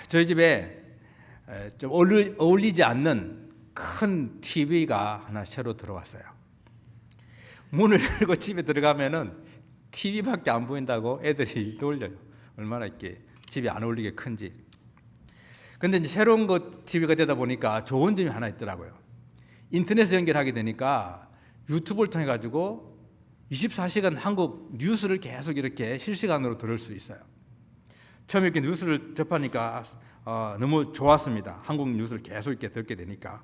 저희 집에 좀 어울리지 않는 큰 TV가 하나 새로 들어왔어요. 문을 열고 집에 들어가면은 TV밖에 안 보인다고 애들이 놀려요. 얼마나 이렇게 집이 안 어울리게 큰지. 근데 이제 새로운 거 TV가 되다 보니까 좋은 점이 하나 있더라고요. 인터넷에 연결하게 되니까 유튜브를 통해 가지고 24시간 한국 뉴스를 계속 이렇게 실시간으로 들을 수 있어요. 처음에 이렇게 뉴스를 접하니까 너무 좋았습니다. 한국 뉴스를 계속 이렇게 듣게 되니까.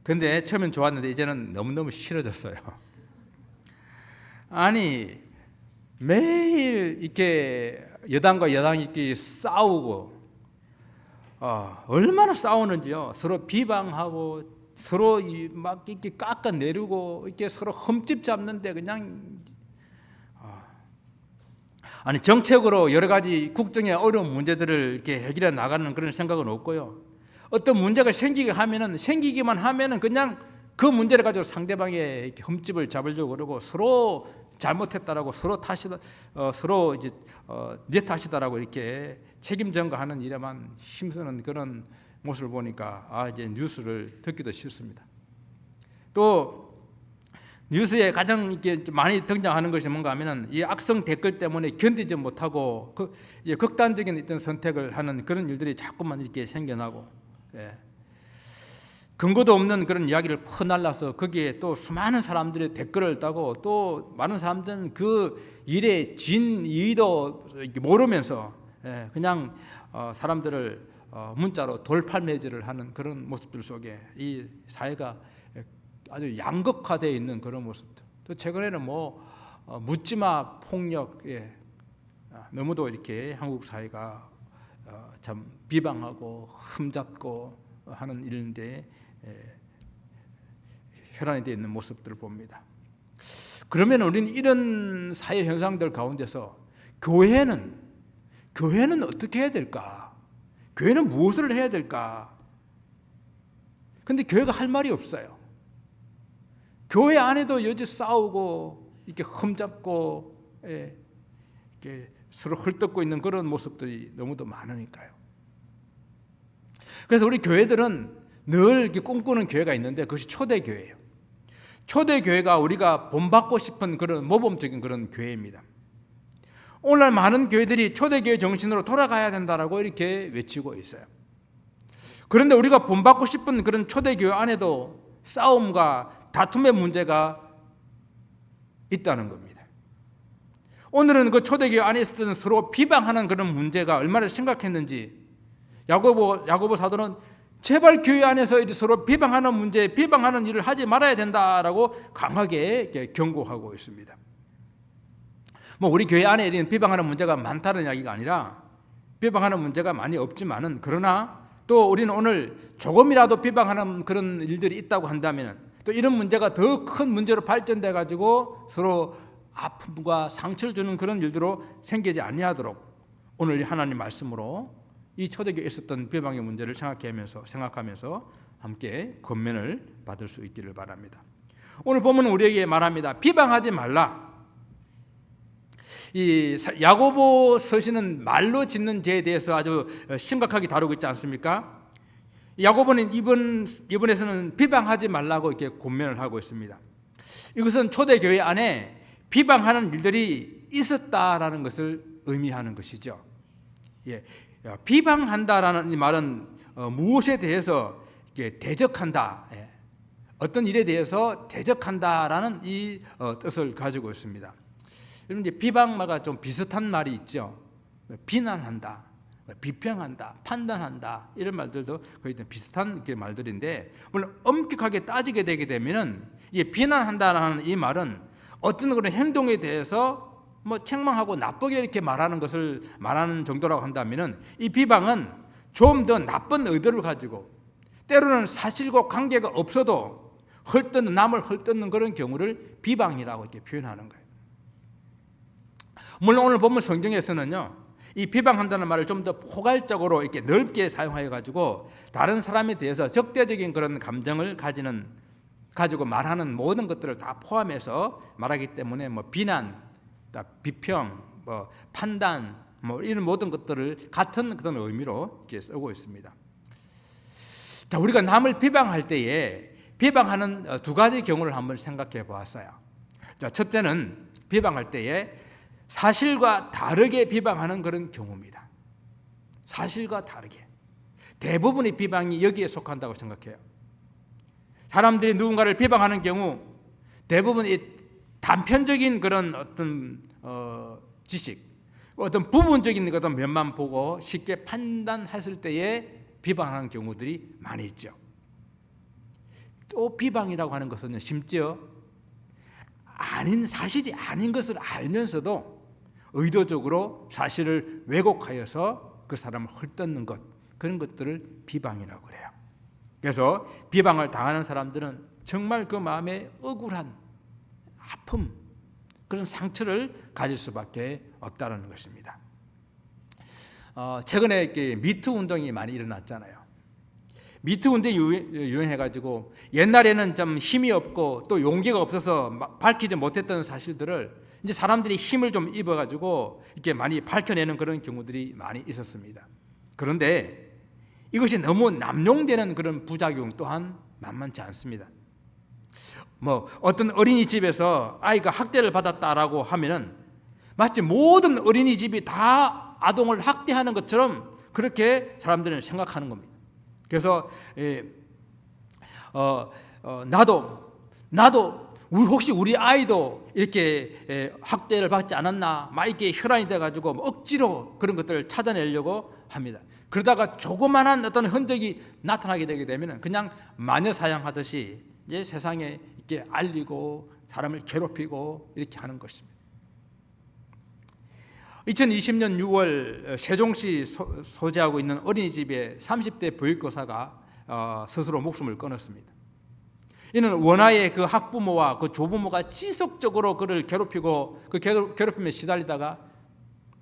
근데 처음엔 좋았는데 이제는 너무너무 싫어졌어요. 아니 매일 이렇게 여당과 여당이 이렇게 싸우고 얼마나 싸우는지요. 서로 비방하고 서로 막 이렇게 깎아내리고 이렇게 서로 흠집 잡는데 그냥 아니 정책으로 여러 가지 국정의 어려운 문제들을 이렇게 해결해 나가는 그런 생각은 없고요. 어떤 문제가 생기기만 하면은 그냥 그 문제를 가지고 상대방의 이렇게 흠집을 잡으려고 그러고 서로 잘못했다라고 서로 탓이다, 서로 이제 내 탓이다라고 이렇게 책임 전가하는 일에만 힘쓰는 그런 모습을 보니까 이제 뉴스를 듣기도 싫습니다. 또 뉴스에 가장 이렇게 많이 등장하는 것이 뭔가 하면은 이 악성 댓글 때문에 견디지 못하고 극단적인 어떤 선택을 하는 그런 일들이 자꾸만 이렇게 생겨나고, 근거도 없는 그런 이야기를 퍼날라서 거기에 또 수많은 사람들이 댓글을 따고 또 많은 사람들은 그 일의 진이도 모르면서 그냥 사람들을 문자로 돌팔매질을 하는 그런 모습들 속에 이 사회가 아주 양극화되어 있는 그런 모습들. 또 최근에는 묻지마 폭력, 너무도 이렇게 한국 사회가 참 비방하고 흠잡고 하는 일인데 혈안이 되어 있는 모습들을 봅니다. 그러면 우리는 이런 사회 현상들 가운데서 교회는 어떻게 해야 될까? 교회는 무엇을 해야 될까? 근데 교회가 할 말이 없어요. 교회 안에도 여지 싸우고 이렇게 흠잡고 이렇게 서로 헐뜯고 있는 그런 모습들이 너무도 많으니까요. 그래서 우리 교회들은 늘 이렇게 꿈꾸는 교회가 있는데 그것이 초대교회예요. 초대교회가 우리가 본받고 싶은 그런 모범적인 그런 교회입니다. 오늘날 많은 교회들이 초대교회 정신으로 돌아가야 된다라고 이렇게 외치고 있어요. 그런데 우리가 본받고 싶은 그런 초대교회 안에도 싸움과 다툼의 문제가 있다는 겁니다. 오늘은 그 초대교회 안에 있었던 서로 비방하는 그런 문제가 얼마나 심각했는지 야고보 사도는 제발 교회 안에서 이제 서로 비방하는 문제, 비방하는 일을 하지 말아야 된다라고 강하게 경고하고 있습니다. 우리 교회 안에 이런 비방하는 문제가 많다는 이야기가 아니라 비방하는 문제가 많이 없지만은 그러나 또 우리는 오늘 조금이라도 비방하는 그런 일들이 있다고 한다면 또 이런 문제가 더 큰 문제로 발전돼 가지고 서로 아픔과 상처를 주는 그런 일들로 생기지 아니하도록 오늘 하나님 말씀으로 이 초대교회에 있었던 비방의 문제를 생각하면서 함께 권면을 받을 수 있기를 바랍니다. 오늘 보면 우리에게 말합니다. 비방하지 말라. 이 야고보 서신은 말로 짓는 죄에 대해서 아주 심각하게 다루고 있지 않습니까? 야고보는 이번에서는 비방하지 말라고 이렇게 권면을 하고 있습니다. 이것은 초대교회 안에 비방하는 일들이 있었다라는 것을 의미하는 것이죠. 비방한다라는 이 말은 무엇에 대해서 대적한다, 어떤 일에 대해서 대적한다라는 이 뜻을 가지고 있습니다. 여러분 이제 비방말과 좀 비슷한 말이 있죠. 비난한다, 비평한다, 판단한다 이런 말들도 거의 비슷한 말들인데 물론 엄격하게 따지게 되게 되면은 이 비난한다라는 이 말은 어떤 그런 행동에 대해서 책망하고 나쁘게 이렇게 말하는 것을 말하는 정도라고 한다면은 이 비방은 좀 더 나쁜 의도를 가지고 때로는 사실과 관계가 없어도 남을 헐뜯는 그런 경우를 비방이라고 이렇게 표현하는 거예요. 물론 오늘 보면 성경에서는요, 이 비방한다는 말을 좀 더 포괄적으로 이렇게 넓게 사용하여 가지고 다른 사람에 대해서 적대적인 그런 감정을 가지고 말하는 모든 것들을 다 포함해서 말하기 때문에 비난, 비평, 판단, 뭐 이런 모든 것들을 같은 그런 의미로 이렇게 쓰고 있습니다. 자, 우리가 남을 비방할 때에 비방하는 두 가지 경우를 한번 생각해 보았어요. 자, 첫째는 비방할 때에 사실과 다르게 비방하는 그런 경우입니다. 사실과 다르게. 대부분의 비방이 여기에 속한다고 생각해요. 사람들이 누군가를 비방하는 경우 대부분 이 단편적인 그런 어떤 지식, 어떤 부분적인 어떤 면만 보고 쉽게 판단했을 때에 비방하는 경우들이 많이 있죠. 또 비방이라고 하는 것은 심지어 아닌 사실이 아닌 것을 알면서도 의도적으로 사실을 왜곡하여서 그 사람을 헐뜯는 것, 그런 것들을 비방이라고 그래요. 그래서 비방을 당하는 사람들은 정말 그 마음에 억울한 아픔, 그런 상처를 가질 수밖에 없다는 것입니다. 최근에 미투 운동이 많이 일어났잖아요. 미투 운동이 유행해가지고 옛날에는 좀 힘이 없고 또 용기가 없어서 밝히지 못했던 사실들을 이제 사람들이 힘을 좀 입어가지고 이렇게 많이 밝혀내는 그런 경우들이 많이 있었습니다. 그런데 이것이 너무 남용되는 그런 부작용 또한 만만치 않습니다. 뭐 어떤 어린이집에서 아이가 학대를 받았다라고 하면은 마치 모든 어린이집이 다 아동을 학대하는 것처럼 그렇게 사람들은 생각하는 겁니다. 그래서 나도 혹시 우리 아이도 이렇게 학대를 받지 않았나 막 이렇게 혈안이 돼가지고 억지로 그런 것들을 찾아내려고 합니다. 그러다가 조그만한 어떤 흔적이 나타나게 되게 되면 그냥 마녀 사냥하듯이 이제 세상에 이렇게 알리고 사람을 괴롭히고 이렇게 하는 것입니다. 2020년 6월 세종시 소재하고 있는 어린이집의 30대 보육교사가 스스로 목숨을 끊었습니다. 이는 원화의 그 학부모와 그 조부모가 지속적으로 그를 괴롭히고 그 괴롭힘에 시달리다가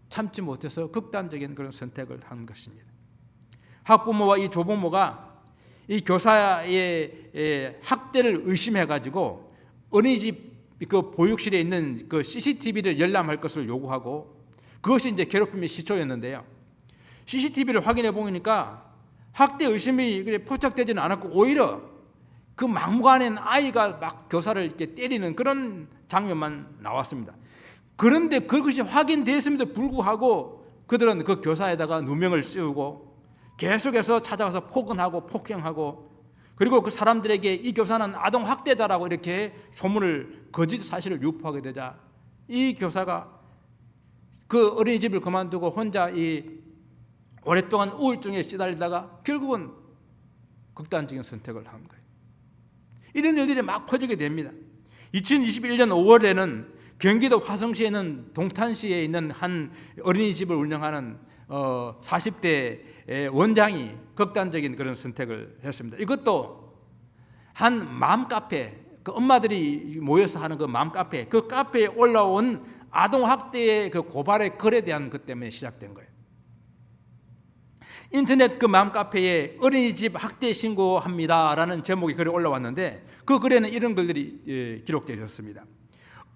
참지 못해서 극단적인 그런 선택을 한 것입니다. 학부모와 이 조부모가 이 교사의 학대를 의심해가지고 어린이집 그 보육실에 있는 그 CCTV를 열람할 것을 요구하고 그것이 이제 괴롭힘의 시초였는데요. CCTV를 확인해 보니까 학대 의심이 포착되지는 않았고 오히려 그 막무가내인 아이가 막 교사를 이렇게 때리는 그런 장면만 나왔습니다. 그런데 그것이 확인됐음에도 불구하고 그들은 그 교사에다가 누명을 씌우고 계속해서 찾아가서 폭언하고 폭행하고 그리고 그 사람들에게 이 교사는 아동 학대자라고 이렇게 소문을 거짓 사실을 유포하게 되자 이 교사가 그 어린이집을 그만두고 혼자 이 오랫동안 우울증에 시달리다가 결국은 극단적인 선택을 한 거예요. 이런 일들이 막 퍼지게 됩니다. 2021년 5월에는 경기도 화성시에는 동탄시에 있는 한 어린이집을 운영하는 40대 원장이 극단적인 그런 선택을 했습니다. 이것도 한 맘카페, 그 엄마들이 모여서 하는 그 맘카페, 그 카페에 올라온 아동학대의 그 고발의 글에 대한 것 때문에 시작된 거예요. 인터넷 그 맘카페에 어린이집 학대 신고합니다라는 제목의 글이 올라왔는데 그 글에는 이런 글들이 기록되어 있었습니다.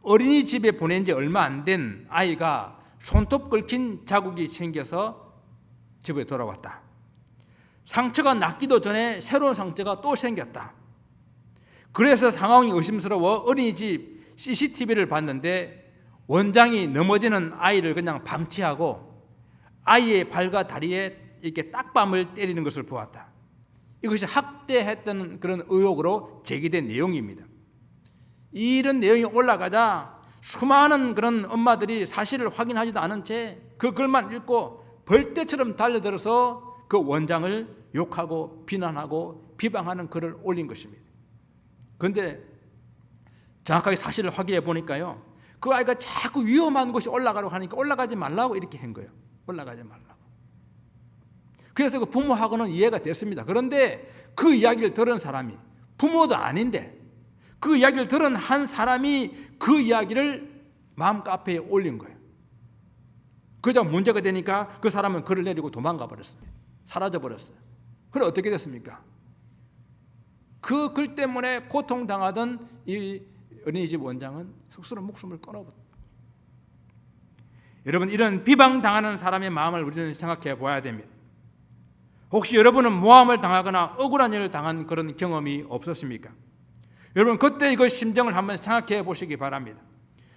어린이집에 보낸 지 얼마 안 된 아이가 손톱 긁힌 자국이 생겨서 집에 돌아왔다. 상처가 낫기도 전에 새로운 상처가 또 생겼다. 그래서 상황이 의심스러워 어린이집 CCTV를 봤는데 원장이 넘어지는 아이를 그냥 방치하고 아이의 발과 다리에 이렇게 딱밤을 때리는 것을 보았다. 이것이 학대했던 그런 의혹으로 제기된 내용입니다. 이런 내용이 올라가자 수많은 그런 엄마들이 사실을 확인하지도 않은 채 그 글만 읽고 벌떼처럼 달려들어서 그 원장을 욕하고 비난하고 비방하는 글을 올린 것입니다. 그런데 정확하게 사실을 확인해 보니까요, 그 아이가 자꾸 위험한 곳이 올라가려고 하니까 올라가지 말라고 이렇게 한 거예요. 올라가지 말라고. 그래서 그 부모하고는 이해가 됐습니다. 그런데 그 이야기를 들은 사람이 부모도 아닌데 그 이야기를 들은 한 사람이 그 이야기를 맘카페에 올린 거예요. 그저 문제가 되니까 그 사람은 글을 내리고 도망가 버렸어요. 사라져 버렸어요. 그럼 어떻게 됐습니까? 그 글 때문에 고통당하던 이 어린이집 원장은 스스로 목숨을 끊어버렸어요. 여러분, 이런 비방당하는 사람의 마음을 우리는 생각해 보아야 됩니다. 혹시 여러분은 모함을 당하거나 억울한 일을 당한 그런 경험이 없었습니까? 여러분, 그때 이거 심정을 한번 생각해 보시기 바랍니다.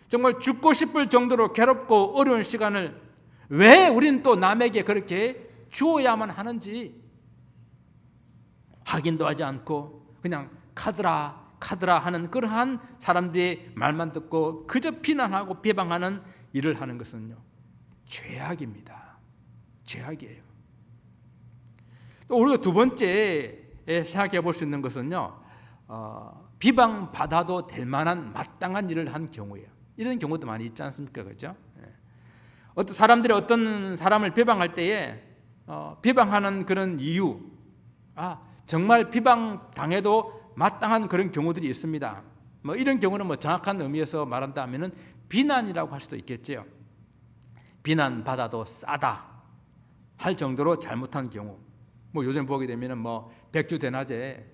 정말 죽고 싶을 정도로 괴롭고 어려운 시간을 왜 우리는 또 남에게 그렇게 주어야만 하는지 확인도 하지 않고 그냥 카드라 하는 그러한 사람들의 말만 듣고 그저 비난하고 비방하는 일을 하는 것은요, 죄악입니다. 죄악이에요. 또 우리가 두 번째 생각해 볼 수 있는 것은요, 비방받아도 될 만한 마땅한 일을 한 경우예요. 이런 경우도 많이 있지 않습니까? 그렇죠? 어떤 사람들이 어떤 사람을 비방할 때에 비방하는 그런 이유, 정말 비방당해도 마땅한 그런 경우들이 있습니다. 뭐 이런 경우는 뭐 정확한 의미에서 말한다면은 비난이라고 할 수도 있겠죠. 비난받아도 싸다 할 정도로 잘못한 경우, 뭐 요즘 보게 되면은 뭐 백주대낮에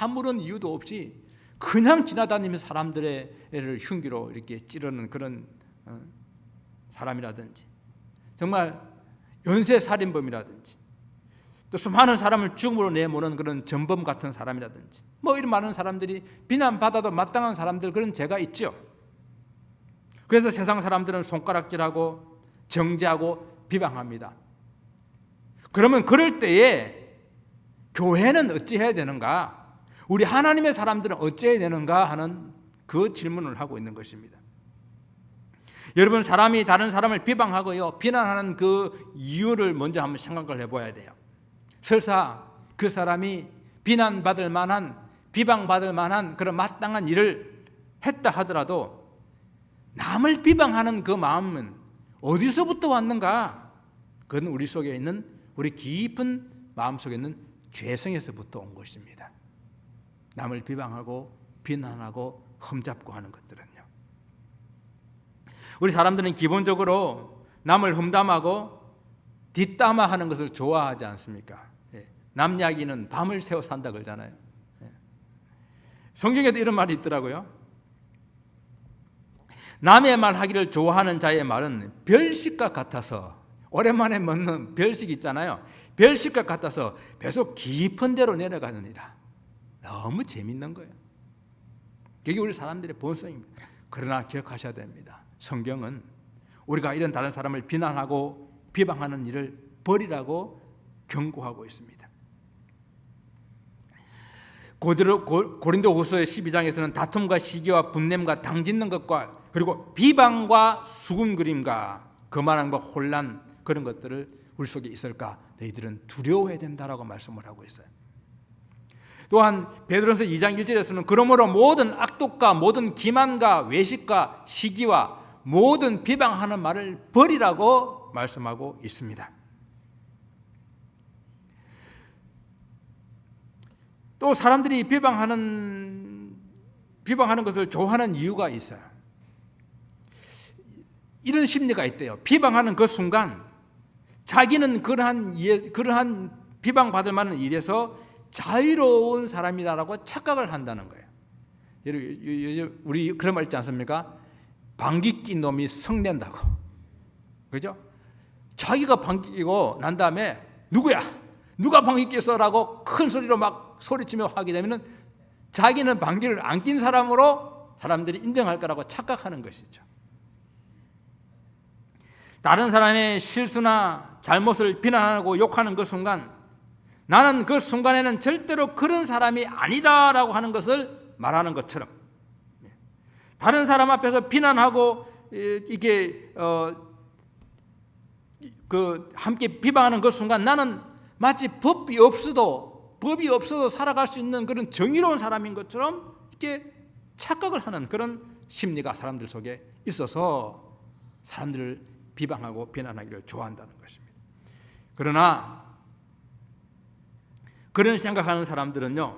아무런 이유도 없이 그냥 지나다니면서 사람들을 흉기로 이렇게 찌르는 그런 사람이라든지, 정말 연쇄살인범이라든지, 또 수많은 사람을 죽음으로 내모는 그런 전범 같은 사람이라든지, 뭐 이런 많은 사람들이 비난받아도 마땅한 사람들, 그런 죄가 있죠. 그래서 세상 사람들은 손가락질하고 정죄하고 비방합니다. 그러면 그럴 때에 교회는 어찌해야 되는가? 우리 하나님의 사람들은 어찌해야 되는가 하는 그 질문을 하고 있는 것입니다. 여러분, 사람이 다른 사람을 비방하고요, 비난하는 그 이유를 먼저 한번 생각을 해봐야 돼요. 설사 그 사람이 비난받을 만한, 비방받을 만한 그런 마땅한 일을 했다 하더라도 남을 비방하는 그 마음은 어디서부터 왔는가? 그건 우리 속에 있는, 우리 깊은 마음 속에 있는 죄성에서부터 온 것입니다. 남을 비방하고 비난하고 흠잡고 하는 것들은요, 우리 사람들은 기본적으로 남을 흠담하고 뒷담화하는 것을 좋아하지 않습니까? 남 이야기는 밤을 새워 산다 그러잖아요. 성경에도 이런 말이 있더라고요. 남의 말 하기를 좋아하는 자의 말은 별식과 같아서, 오랜만에 먹는 별식 있잖아요. 별식과 같아서 배속 깊은 데로 내려가느니라. 너무 재밌는 거예요. 그게 우리 사람들의 본성입니다. 그러나 기억하셔야 됩니다. 성경은 우리가 이런 다른 사람을 비난하고 비방하는 일을 버리라고 경고하고 있습니다. 고린도후서 12장에서는 다툼과 시기와 분냄과 당짓는 것과 그리고 비방과 수군거림과 거만함과 혼란, 그런 것들을 우리 속에 있을까? 너희들은 두려워해야 된다라고 말씀을 하고 있어요. 또한 베드로전서 2장 1절에서는 그러므로 모든 악독과 모든 기만과 외식과 시기와 모든 비방하는 말을 버리라고 말씀하고 있습니다. 또 사람들이 비방하는 것을 좋아하는 이유가 있어요. 이런 심리가 있대요. 비방하는 그 순간 자기는 그러한 비방받을 만한 일에서 자유로운 사람이라고 착각을 한다는 거예요. 우리 그런 말 있지 않습니까? 방귀 낀 놈이 성낸다고. 그죠? 자기가 방귀 끼고 난 다음에 누구야? 누가 방귀 꼈어라고 큰 소리로 막 소리치며 하게 되면은 자기는 방귀를 안 낀 사람으로 사람들이 인정할 거라고 착각하는 것이죠. 다른 사람의 실수나 잘못을 비난하고 욕하는 그 순간, 나는 그 순간에는 절대로 그런 사람이 아니다라고 하는 것을 말하는 것처럼, 다른 사람 앞에서 비난하고 이게 함께 비방하는 그 순간 나는 마치 법이 없어도 살아갈 수 있는 그런 정의로운 사람인 것처럼 이렇게 착각을 하는 그런 심리가 사람들 속에 있어서 사람들을 비방하고 비난하기를 좋아한다는 것입니다. 그러나 그런 생각하는 사람들은요,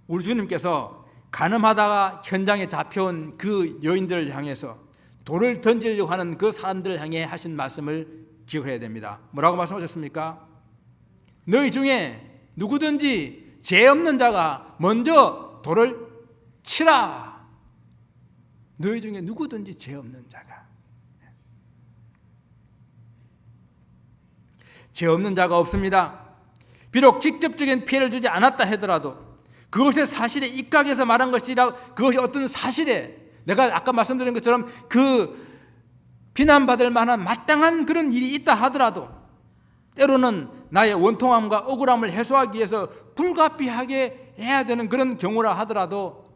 우리 주님께서 간음하다가 현장에 잡혀온 그 여인들을 향해서 돌을 던지려고 하는 그 사람들을 향해 하신 말씀을 기억해야 됩니다. 뭐라고 말씀하셨습니까? 너희 중에 누구든지 죄 없는 자가 먼저 돌을 치라. 너희 중에 누구든지 죄 없는 자가. 죄 없는 자가 없습니다. 비록 직접적인 피해를 주지 않았다 하더라도 그것의 사실에 입각해서 말한 것이라 그것이 어떤 사실에 내가 아까 말씀드린 것처럼 그 비난받을 만한 마땅한 그런 일이 있다 하더라도 때로는 나의 원통함과 억울함을 해소하기 위해서 불가피하게 해야 되는 그런 경우라 하더라도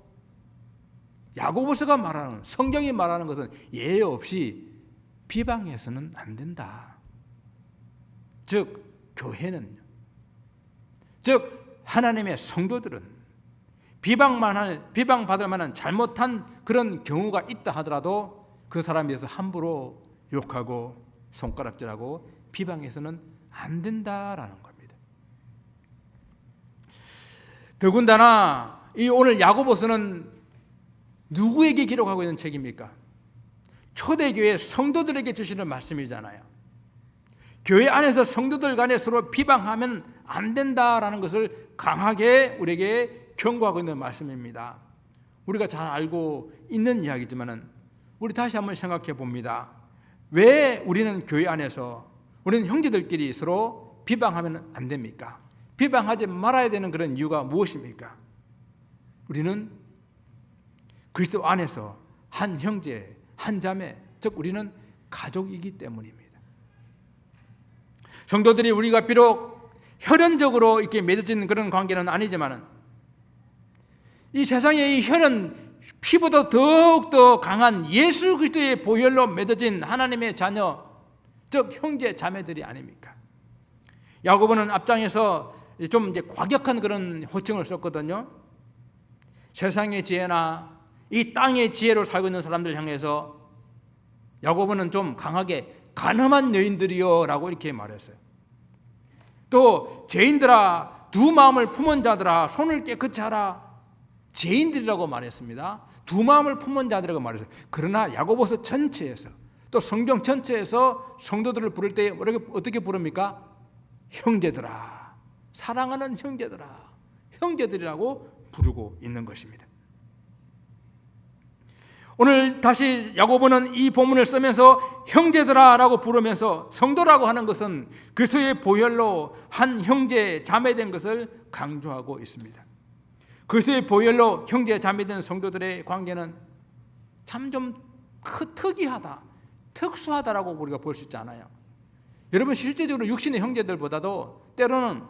야고보서가 말하는 성경이 말하는 것은 예외 없이 비방해서는 안 된다. 즉 교회는 즉 하나님의 성도들은 비방받을 만한 잘못한 그런 경우가 있다 하더라도 그 사람에 대해서 함부로 욕하고 손가락질하고 비방해서는 안 된다라는 겁니다. 더군다나 이 오늘 야고보서는 누구에게 기록하고 있는 책입니까? 초대교회 성도들에게 주시는 말씀이잖아요. 교회 안에서 성도들 간에 서로 비방하면 안 된다라는 것을 강하게 우리에게 경고하고 있는 말씀입니다. 우리가 잘 알고 있는 이야기지만은 우리 다시 한번 생각해 봅니다. 왜 우리는 교회 안에서 우리는 형제들끼리 서로 비방하면 안 됩니까? 비방하지 말아야 되는 그런 이유가 무엇입니까? 우리는 그리스도 안에서 한 형제, 한 자매, 즉 우리는 가족이기 때문입니다. 성도들이 우리가 비록 혈연적으로 이렇게 맺어진 그런 관계는 아니지만은 이 세상의 이 혈은 피보다 더욱더 강한 예수 그리스도의 보혈로 맺어진 하나님의 자녀, 즉 형제 자매들이 아닙니까? 야고보는 앞장에서 좀 이제 과격한 그런 호칭을 썼거든요. 세상의 지혜나 이 땅의 지혜로 살고 있는 사람들 향해서 야고보는 좀 강하게 간험한 여인들이여라고 이렇게 말했어요. 또 죄인들아 두 마음을 품은 자들아 손을 깨끗이 하라. 죄인들이라고 말했습니다. 두 마음을 품은 자들이라고 말했어요. 그러나 야고보서 전체에서 또 성경 전체에서 성도들을 부를 때 어떻게 부릅니까? 형제들아, 사랑하는 형제들아, 형제들이라고 부르고 있는 것입니다. 오늘 다시 야고보는 이 본문을 쓰면서 형제들아라고 부르면서 성도라고 하는 것은 그리스도의 보혈로 한 형제 자매된 것을 강조하고 있습니다. 그리스도의 보혈로 형제 자매된 성도들의 관계는 참 좀 특이하다, 특수하다라고 우리가 볼 수 있잖아요. 여러분 실제적으로 육신의 형제들보다도 때로는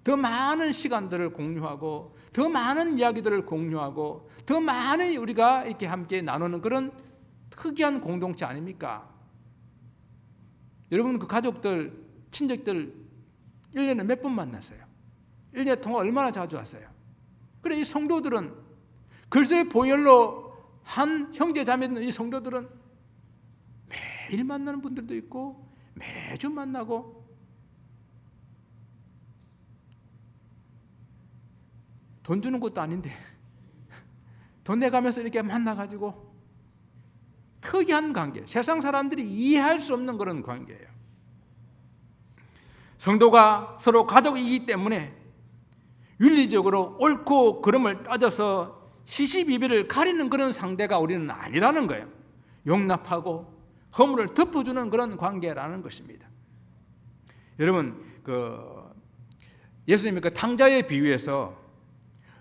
더 많은 시간들을 공유하고 더 많은 이야기들을 공유하고 더 많은 우리가 이렇게 함께 나누는 그런 특이한 공동체 아닙니까? 여러분 그 가족들, 친척들 1년에 몇 번 만났어요? 1년에 통화 얼마나 자주 하세요? 그래 이 성도들은 그리스도의 보혈로 한 형제 자매는 이 성도들은 매일 만나는 분들도 있고 매주 만나고 돈 주는 것도 아닌데 돈 내가면서 이렇게 만나가지고 특이한 관계, 세상 사람들이 이해할 수 없는 그런 관계예요. 성도가 서로 가족이기 때문에 윤리적으로 옳고 그름을 따져서 시시비비를 가리는 그런 상대가 우리는 아니라는 거예요. 용납하고 허물을 덮어주는 그런 관계라는 것입니다. 여러분 예수님이 그 탕자의 비유에서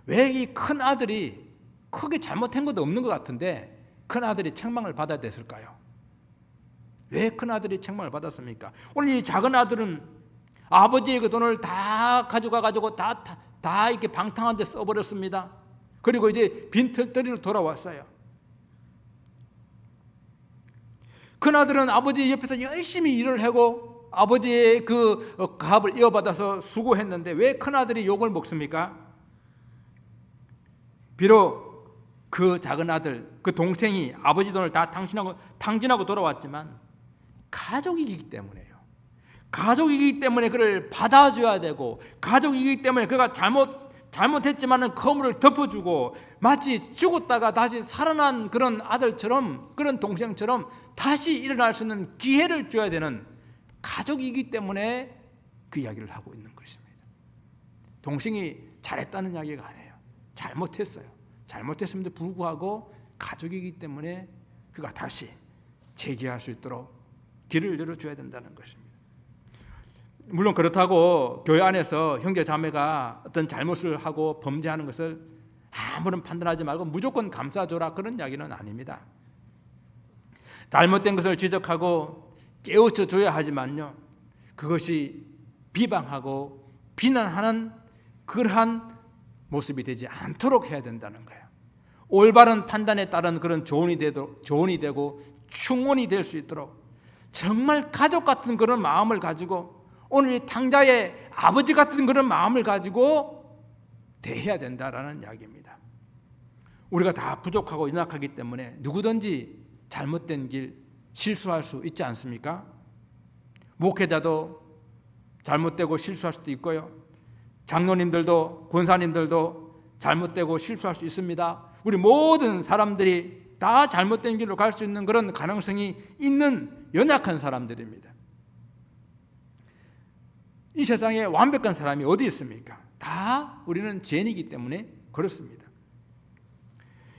왜 이 큰 아들이 크게 잘못한 것도 없는 것 같은데 큰 아들이 책망을 받아야 됐을까요? 왜 큰 아들이 책망을 받았습니까? 오늘 이 작은 아들은 아버지의 그 돈을 다 가져가가지고 다 이렇게 방탕한 데 써버렸습니다. 그리고 이제 빈털터리로 돌아왔어요. 큰 아들은 아버지 옆에서 열심히 일을 하고 아버지의 그 값을 이어받아서 수고했는데 왜 큰 아들이 욕을 먹습니까? 비록 그 작은 아들, 그 동생이 아버지 돈을 다 탕진하고 돌아왔지만 가족이기 때문에요. 가족이기 때문에 그를 받아줘야 되고 가족이기 때문에 그가 잘못했지만은 허물을 덮어주고 마치 죽었다가 다시 살아난 그런 아들처럼 그런 동생처럼 다시 일어날 수 있는 기회를 줘야 되는 가족이기 때문에 그 이야기를 하고 있는 것입니다. 동생이 잘했다는 이야기가 아니에요. 잘못했어요. 잘못했음에도 불구하고 가족이기 때문에 그가 다시 재기할 수 있도록 길을 열어줘야 된다는 것입니다. 물론 그렇다고 교회 안에서 형제 자매가 어떤 잘못을 하고 범죄하는 것을 아무런 판단하지 말고 무조건 감싸줘라, 그런 이야기는 아닙니다. 잘못된 것을 지적하고 깨우쳐 줘야 하지만요, 그것이 비방하고 비난하는 그러한 모습이 되지 않도록 해야 된다는 거예요. 올바른 판단에 따른 그런 조언이 되고 충원이 될 수 있도록 정말 가족 같은 그런 마음을 가지고, 오늘 이 탕자의 아버지 같은 그런 마음을 가지고 대해야 된다라는 이야기입니다. 우리가 다 부족하고 연약하기 때문에 누구든지 잘못된 길 실수할 수 있지 않습니까? 목회자도 잘못되고 실수할 수도 있고요, 장로님들도 권사님들도 잘못되고 실수할 수 있습니다. 우리 모든 사람들이 다 잘못된 길로 갈 수 있는 그런 가능성이 있는 연약한 사람들입니다. 이 세상에 완벽한 사람이 어디 있습니까? 다 우리는 죄인이기 때문에 그렇습니다.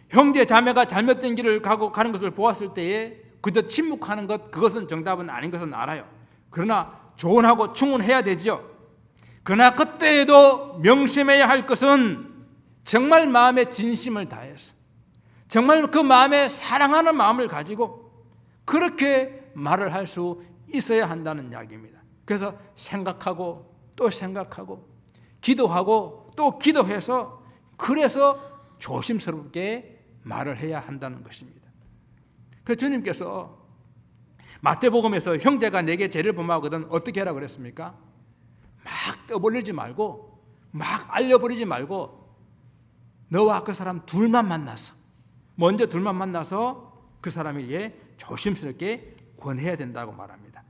형제 자매가 잘못된 길을 가는 것을 보았을 때에 그저 침묵하는 것, 그것은 정답은 아닌 것은 알아요. 그러나 조언하고 충원해야 되지요. 그러나 그때에도 명심해야 할 것은 정말 마음의 진심을 다해서, 정말 그 마음에 사랑하는 마음을 가지고 그렇게 말을 할 수 있어야 한다는 이야기입니다. 그래서 생각하고 또 생각하고 기도하고 또 기도해서, 그래서 조심스럽게 말을 해야 한다는 것입니다. 그래서 주님께서 마태복음에서 형제가 내게 죄를 범하거든 어떻게 하라고 그랬습니까? 막 떠벌리지 말고, 막 알려버리지 말고, 너와 그 사람 둘만 만나서, 먼저 둘만 만나서 그 사람에게 조심스럽게 권해야 된다고 말합니다.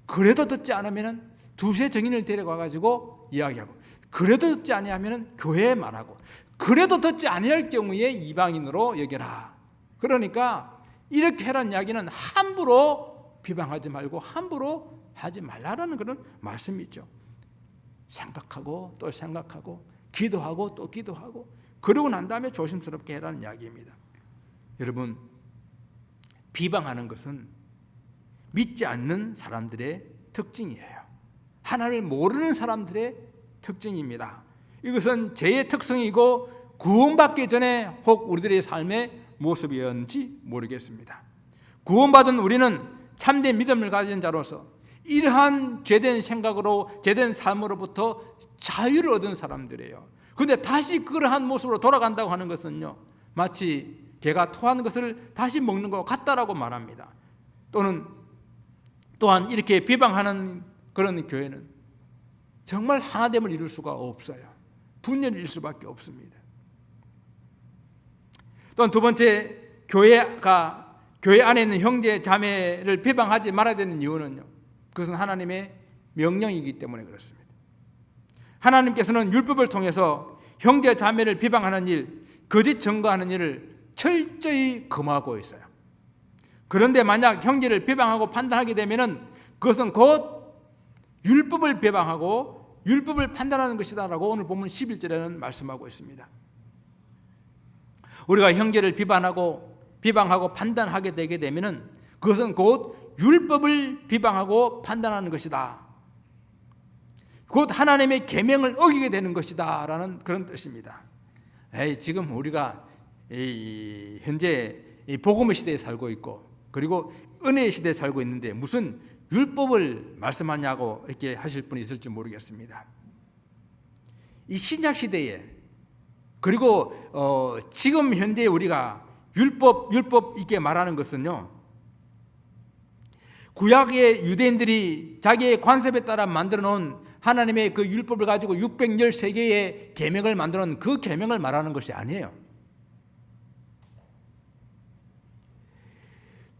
그래도 듣지 않으면 두세 증인을 데려가 가지고 이야기하고, 그래도 듣지 아니하면 교회에 말하고, 그래도 듣지 아니할 경우에 이방인으로 여겨라. 그러니까 이렇게 하라는 이야기는 함부로 비방하지 말고 함부로 하지 말라라는 그런 말씀이죠. 생각하고 또 생각하고 기도하고 또 기도하고, 그러고 난 다음에 조심스럽게 해라는 이야기입니다. 여러분, 비방하는 것은 믿지 않는 사람들의 특징이에요. 하나님을 모르는 사람들의 특징입니다. 이것은 죄의 특성이고 구원받기 전에 혹 우리들의 삶의 모습이었는지 모르겠습니다. 구원받은 우리는 참된 믿음을 가진 자로서 이러한 죄된 생각으로, 죄된 삶으로부터 자유를 얻은 사람들이에요. 그런데 다시 그러한 모습으로 돌아간다고 하는 것은요, 마치 개가 토한 것을 다시 먹는 것과 같다라고 말합니다. 또한 이렇게 비방하는 그런 교회는 정말 하나됨을 이룰 수가 없어요. 분열을 이룰 수밖에 없습니다. 또한 두 번째, 교회 안에 있는 형제 자매를 비방하지 말아야 되는 이유는요, 그것은 하나님의 명령이기 때문에 그렇습니다. 하나님께서는 율법을 통해서 형제 자매를 비방하는 일, 거짓 증거하는 일을 철저히 금하고 있어요. 그런데 만약 형제를 비방하고 판단하게 되면은 그것은 곧 율법을 비방하고 율법을 판단하는 것이다라고 오늘 본문 11절에는 말씀하고 있습니다. 우리가 형제를 비방하고 판단하게 되게 되면은 그것은 곧 율법을 비방하고 판단하는 것이다. 곧 하나님의 계명을 어기게 되는 것이다라는 그런 뜻입니다. 지금 우리가 현재 복음의 시대에 살고 있고, 그리고 은혜의 시대에 살고 있는데 무슨 율법을 말씀하냐고 이렇게 하실 분이 있을지 모르겠습니다. 이 신약 시대에, 그리고 지금 현대에 우리가 율법 이렇게 말하는 것은요, 구약의 유대인들이 자기의 관습에 따라 만들어 놓은 하나님의 그 율법을 가지고 613개의 계명을 만들어 놓은 그 계명을 말하는 것이 아니에요.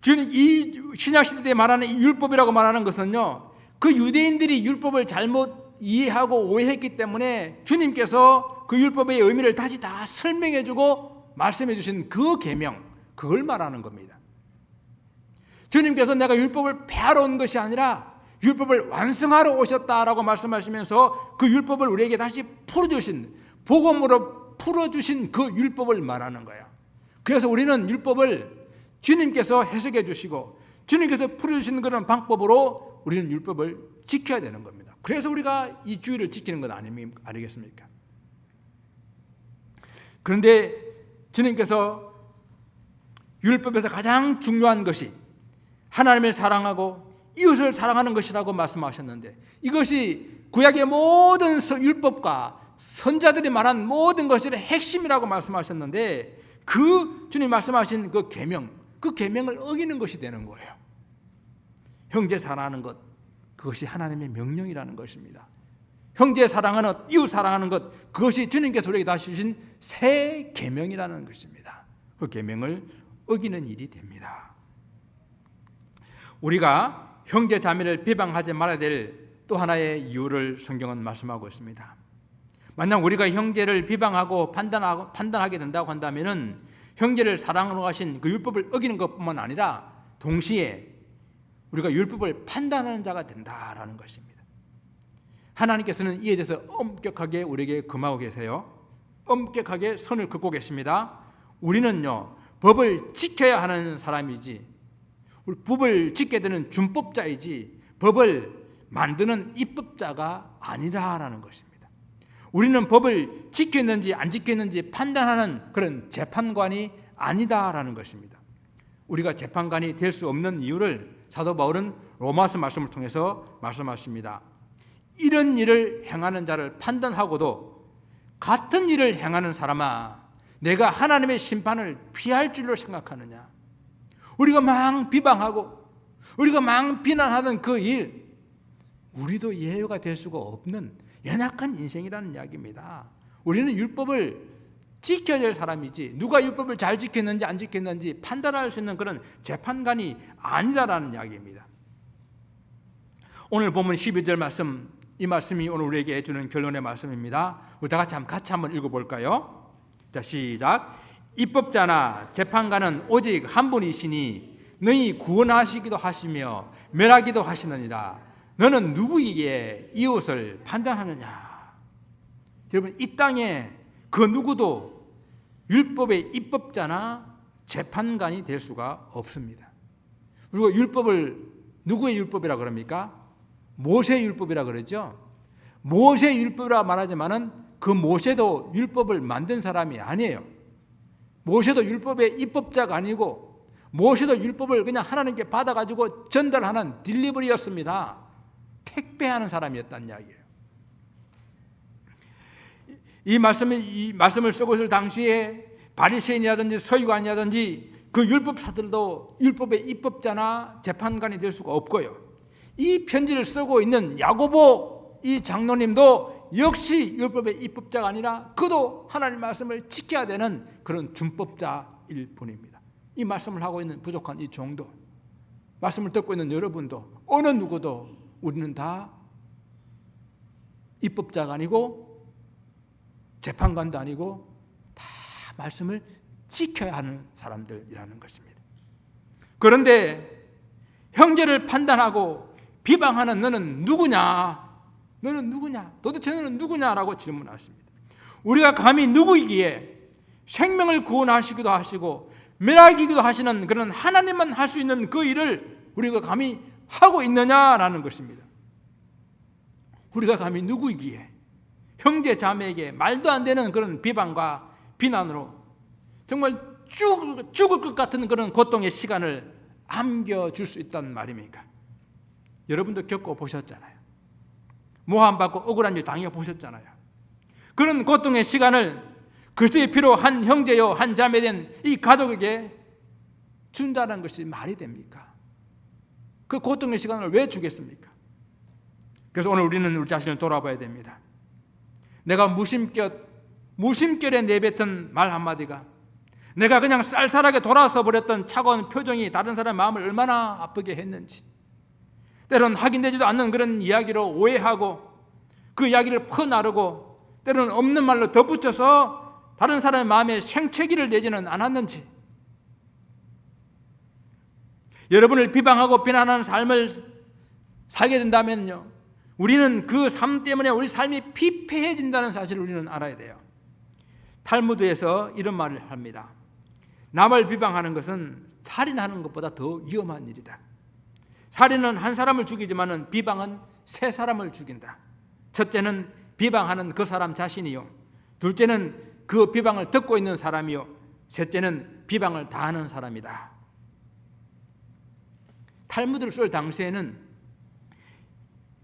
이 신약 시대에 말하는 이 율법이라고 말하는 것은요, 그 유대인들이 율법을 잘못 이해하고 오해했기 때문에 주님께서 그 율법의 의미를 다시 다 설명해주고 말씀해주신 그 계명, 그걸 말하는 겁니다. 주님께서 내가 율법을 폐하러 온 것이 아니라 율법을 완성하러 오셨다라고 말씀하시면서 그 율법을 우리에게 다시 풀어주신, 복음으로 풀어주신 그 율법을 말하는 거예요. 그래서 우리는 율법을 주님께서 해석해 주시고 주님께서 풀어주시는 그런 방법으로 우리는 율법을 지켜야 되는 겁니다. 그래서 우리가 이 주의를 지키는 것 아니겠습니까? 그런데 주님께서 율법에서 가장 중요한 것이 하나님을 사랑하고 이웃을 사랑하는 것이라고 말씀하셨는데, 이것이 구약의 모든 율법과 선자들이 말한 모든 것의 핵심이라고 말씀하셨는데, 그 주님 말씀하신 그 계명, 그 계명을 어기는 것이 되는 거예요. 형제 사랑하는 것, 그것이 하나님의 명령이라는 것입니다. 형제 사랑하는 것, 이웃 사랑하는 것, 그것이 주님께서 우리에게 다시 주신 새 계명이라는 것입니다. 그 계명을 어기는 일이 됩니다. 우리가 형제 자매를 비방하지 말아야 될 또 하나의 이유를 성경은 말씀하고 있습니다. 만약 우리가 형제를 비방하고 판단하게 된다고 한다면은 형제를 사랑하러 하신 그 율법을 어기는 것뿐만 아니라 동시에 우리가 율법을 판단하는 자가 된다라는 것입니다. 하나님께서는 이에 대해서 엄격하게 우리에게 금하고 계세요. 엄격하게 선을 긋고 계십니다. 우리는요, 법을 지켜야 하는 사람이지, 우리 법을 지켜야 되는 준법자이지 법을 만드는 입법자가 아니라라는 것입니다. 우리는 법을 지켰는지 안 지켰는지 판단하는 그런 재판관이 아니다라는 것입니다. 우리가 재판관이 될 수 없는 이유를 사도 바울은 로마서 말씀을 통해서 말씀하십니다. 이런 일을 행하는 자를 판단하고도 같은 일을 행하는 사람아, 내가 하나님의 심판을 피할 줄로 생각하느냐. 우리가 막 비방하고 우리가 막 비난하던 그 일, 우리도 예외가 될 수가 없는 연약한 인생이라는 이야기입니다. 우리는 율법을 지켜야 될 사람이지 누가 율법을 잘 지켰는지 안 지켰는지 판단할 수 있는 그런 재판관이 아니다라는 이야기입니다. 오늘 본문 12절 말씀, 이 말씀이 오늘 우리에게 해주는 결론의 말씀입니다. 우리 다 같이 한번 읽어볼까요? 자, 시작. 입법자나 재판관은 오직 한 분이시니 너희 구원하시기도 하시며 멸하기도 하시느니라. 너는 누구에게 이웃을 판단하느냐? 여러분, 이 땅에 그 누구도 율법의 입법자나 재판관이 될 수가 없습니다. 그리고 율법을 누구의 율법이라 그럽니까? 모세의 율법이라 그러죠. 모세의 율법이라 말하지만은 그 모세도 율법을 만든 사람이 아니에요. 모세도 율법의 입법자가 아니고 모세도 율법을 그냥 하나님께 받아가지고 전달하는 딜리버리였습니다. 택배하는 사람이었다는 이야기예요. 이 말씀을 쓰고 있을 당시에 바리새인이라든지 서기관이라든지 그 율법사들도 율법의 입법자나 재판관이 될 수가 없고요. 이 편지를 쓰고 있는 야고보 이 장로님도 역시 율법의 입법자가 아니라 그도 하나님 말씀을 지켜야 되는 그런 준법자일 뿐입니다. 이 말씀을 하고 있는 부족한 이 종도, 말씀을 듣고 있는 여러분도, 어느 누구도 우리는 다 입법자가 아니고 재판관도 아니고 다 말씀을 지켜야 하는 사람들이라는 것입니다. 그런데 형제를 판단하고 비방하는 너는 누구냐? 너는 누구냐? 도대체 너는 누구냐라고 질문하십니다. 우리가 감히 누구이기에 생명을 구원하시기도 하시고 멸하기도 하시는 그런 하나님만 할 수 있는 그 일을 우리가 감히 하고 있느냐라는 것입니다. 우리가 감히 누구이기에 형제 자매에게 말도 안 되는 그런 비방과 비난으로 정말 죽을 것 같은 그런 고통의 시간을 안겨줄 수 있단 말입니까? 여러분도 겪어보셨잖아요. 모함받고 억울한 일 당해보셨잖아요. 그런 고통의 시간을 그리스도의 피로 한 형제요 한 자매된 이 가족에게 준다는 것이 말이 됩니까? 그 고통의 시간을 왜 주겠습니까? 그래서 오늘 우리는 우리 자신을 돌아봐야 됩니다. 내가 무심결에 내뱉은 말 한마디가, 내가 그냥 쌀쌀하게 돌아서 버렸던 차가운 표정이 다른 사람의 마음을 얼마나 아프게 했는지, 때로는 확인되지도 않는 그런 이야기로 오해하고 그 이야기를 퍼나르고 때로는 없는 말로 덧붙여서 다른 사람의 마음에 생채기를 내지는 않았는지, 여러분을 비방하고 비난하는 삶을 살게 된다면요, 우리는 그 삶 때문에 우리 삶이 피폐해진다는 사실을 우리는 알아야 돼요. 탈무드에서 이런 말을 합니다. 남을 비방하는 것은 살인하는 것보다 더 위험한 일이다. 살인은 한 사람을 죽이지만은 비방은 세 사람을 죽인다. 첫째는 비방하는 그 사람 자신이요, 둘째는 그 비방을 듣고 있는 사람이요, 셋째는 비방을 다하는 사람이다. 탈무드를 쓸 당시에는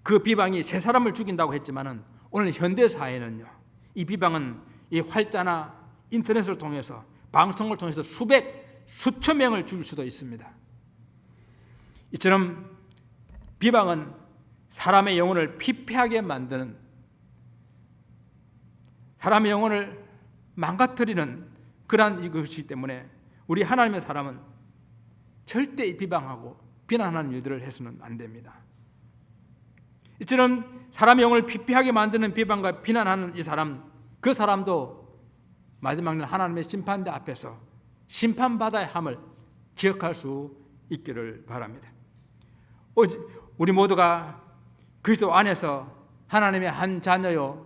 그 비방이 세 사람을 죽인다고 했지만은 오늘 현대 사회는요, 이 비방은 이 활자나 인터넷을 통해서, 방송을 통해서 수천 명을 죽일 수도 있습니다. 이처럼 비방은 사람의 영혼을 피폐하게 만드는, 사람의 영혼을 망가뜨리는 그러한 이것이기 때문에 우리 하나님의 사람은 절대 비방하고 비난하는 일들을 해서는 안 됩니다. 이처럼 사람의 영혼을 피폐하게 만드는 비방과 비난하는 이 사람, 그 사람도 마지막 날 하나님의 심판대 앞에서 심판받아야 함을 기억할 수 있기를 바랍니다. 우리 모두가 그리스도 안에서 하나님의 한 자녀요,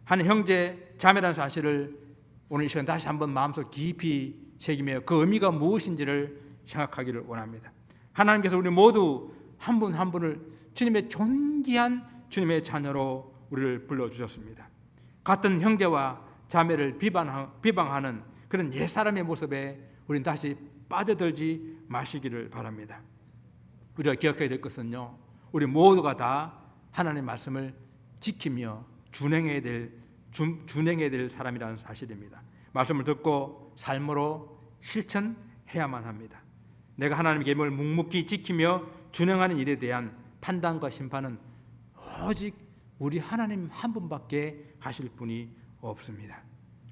한 형제 자매라는 사실을 오늘 이 시간 다시 한번 마음속 깊이 새기며 그 의미가 무엇인지를 생각하기를 원합니다. 하나님께서 우리 모두 한 분 한 분을 주님의 존귀한 주님의 자녀로 우리를 불러주셨습니다. 같은 형제와 자매를 비방하는 그런 옛사람의 모습에 우리는 다시 빠져들지 마시기를 바랍니다. 우리가 기억해야 될 것은요, 우리 모두가 다 하나님의 말씀을 지키며 준행해야 될 사람이라는 사실입니다. 말씀을 듣고 삶으로 실천해야만 합니다. 내가 하나님의 계명을 묵묵히 지키며 준행하는 일에 대한 판단과 심판은 오직 우리 하나님 한 분밖에 하실 분이 없습니다.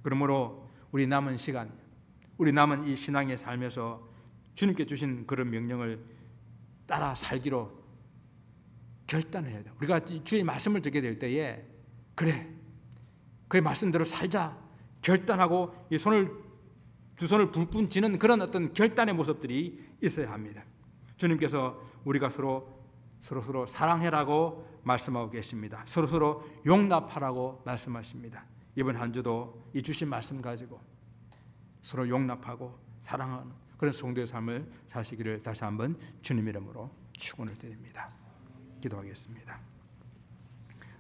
그러므로 우리 남은 시간, 우리 남은 이 신앙의 삶에서 주님께 주신 그런 명령을 따라 살기로 결단해야 돼요. 우리가 주의 말씀을 듣게 될 때에 그래 말씀대로 살자 결단하고 두 손을 불끈 쥐는 그런 어떤 결단의 모습들이 있어야 합니다. 주님께서 우리가 서로 사랑해라고 말씀하고 계십니다. 서로 용납하라고 말씀하십니다. 이번 한 주도 이 주신 말씀 가지고 서로 용납하고 사랑하는 그런 성도의 삶을 사시기를 다시 한번 주님 이름으로 축원을 드립니다. 기도하겠습니다.